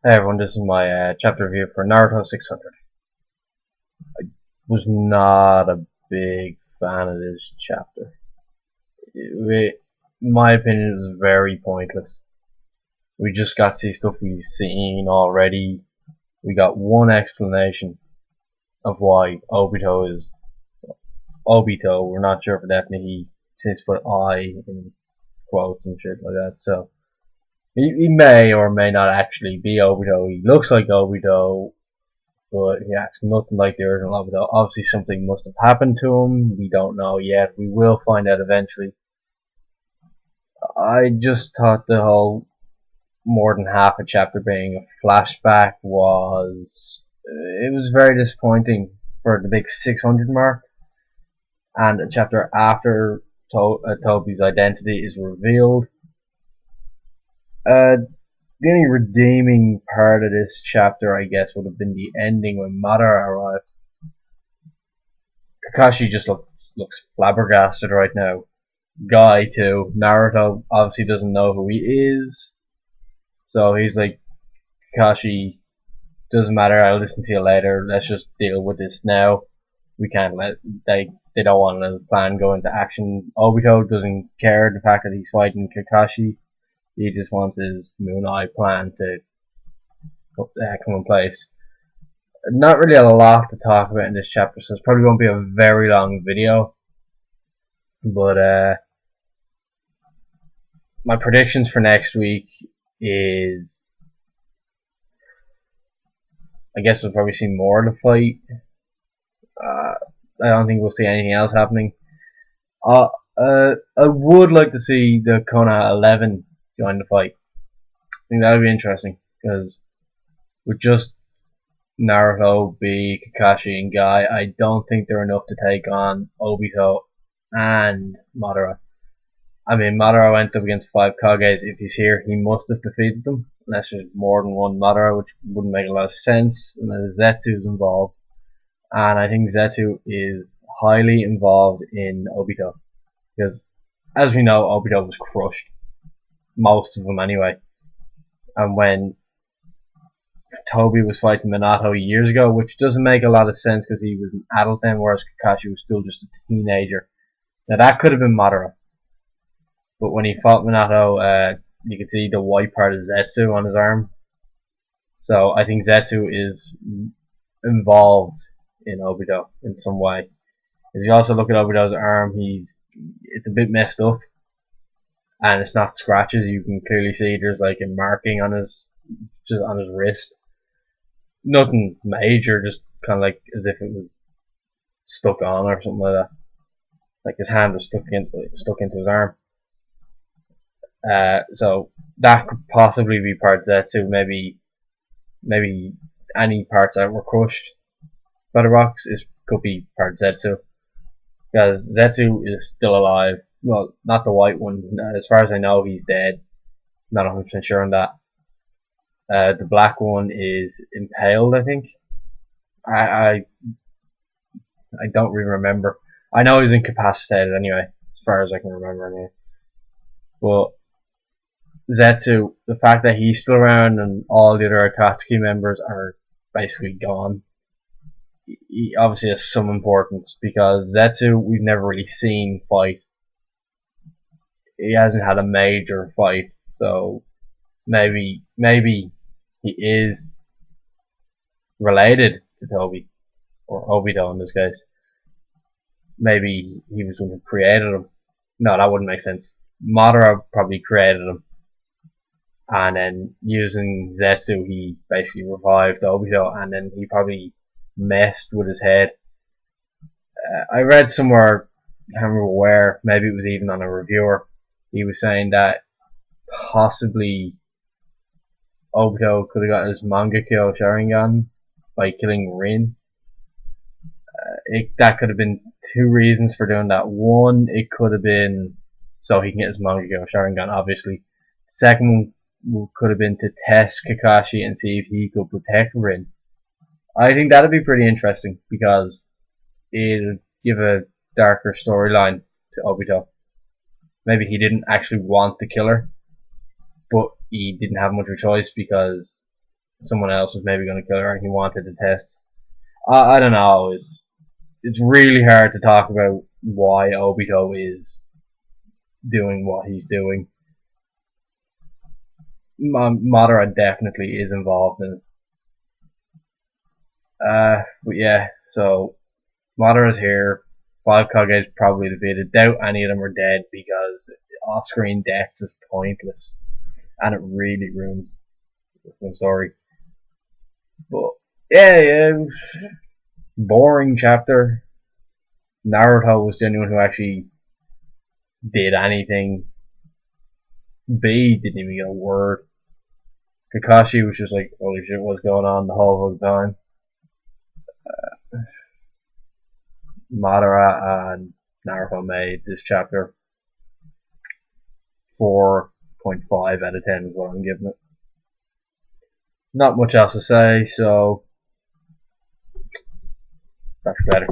Hey everyone, this is my chapter review for Naruto 600. I was not a big fan of this chapter. In my opinion, it was very pointless. We just got to see stuff we've seen already. We got one explanation of why Obito is Obito. We're not sure for definite. He since put I in quotes and shit like that. So he may or may not actually be Obito. He looks like Obito, but he acts nothing like the original Obito. Obviously something must have happened to him. We don't know yet. We will find out eventually. I just thought the whole more than half a chapter being a flashback was very disappointing for the big 600 mark, and a chapter after Toby's identity is revealed. The only redeeming part of this chapter, I guess, would have been the ending when Madara arrived. Kakashi just looks flabbergasted right now. Guy too. Naruto obviously doesn't know who he is, so he's like, Kakashi, doesn't matter. I'll listen to you later. Let's just deal with this now. We can't let they don't want to let the plan go into action. Obito doesn't care the fact that he's fighting Kakashi. He just wants his Moon Eye plan to come in place. Not really a lot to talk about in this chapter, so it's probably going to be a very long video. But my predictions for next week is, I guess we'll probably see more of the fight. I don't think we'll see anything else happening. I would like to see the Konoha 11 join the fight. I think that would be interesting, because with just Naruto, B, Kakashi, and Guy, I don't think they're enough to take on Obito and Madara. I mean, Madara went up against 5 Kages. If he's here, he must have defeated them, unless there's more than one Madara, which wouldn't make a lot of sense, unless Zetsu's involved. And I think Zetsu is highly involved in Obito, because, as we know, Obito was crushed. Most of them, anyway. And when Toby was fighting Minato years ago, which doesn't make a lot of sense because he was an adult then, whereas Kakashi was still just a teenager. Now that could have been Madara, but when he fought Minato, you could see the white part of Zetsu on his arm. So I think Zetsu is involved in Obito in some way. If you also look at Obito's arm, it's a bit messed up, and it's not scratches. You can clearly see there's like a marking on his wrist. Nothing major, just kind of like as if it was stuck on or something like that. Like his hand was stuck into his arm. So that could possibly be part of Zetsu. Maybe any parts that were crushed by the rocks could be part of Zetsu, because Zetsu is still alive. Well, not the white one. As far as I know, he's dead. Not 100% sure on that. The black one is impaled, I think. I don't really remember. I know he's incapacitated anyway, as far as I can remember anyway. But Zetsu, the fact that he's still around and all the other Akatsuki members are basically gone, he obviously has some importance, because Zetsu we've never really seen fight. He hasn't had a major fight, so maybe he is related to Toby, or Obito in this case. Maybe he was the one who created him. No, that wouldn't make sense. Madara probably created him, and then using Zetsu, he basically revived Obito, and then he probably messed with his head. I read somewhere, I can't remember where, maybe it was even on a reviewer, he was saying that possibly Obito could have got his Mangekyo Sharingan by killing Rin. That could have been two reasons for doing that. One, it could have been so he can get his Mangekyo Sharingan, obviously. Second one could have been to test Kakashi and see if he could protect Rin. I think that'd be pretty interesting, because it'll give a darker storyline to Obito. Maybe he didn't actually want to kill her, but he didn't have much of a choice because someone else was maybe going to kill her and he wanted to test. I don't know. It's really hard to talk about why Obito is doing what he's doing. Madara definitely is involved in it. But yeah, so Madara's here. 5 Kages probably defeated. Doubt any of them are dead because off-screen deaths is pointless, and it really ruins the story. But yeah, boring chapter. Naruto was the only one who actually did anything. B didn't even get a word. Kakashi was just like, holy shit, what's going on the whole time? Madara and Naruto made this chapter 4.5 out of 10 is what I'm giving it. Not much else to say, so back to better.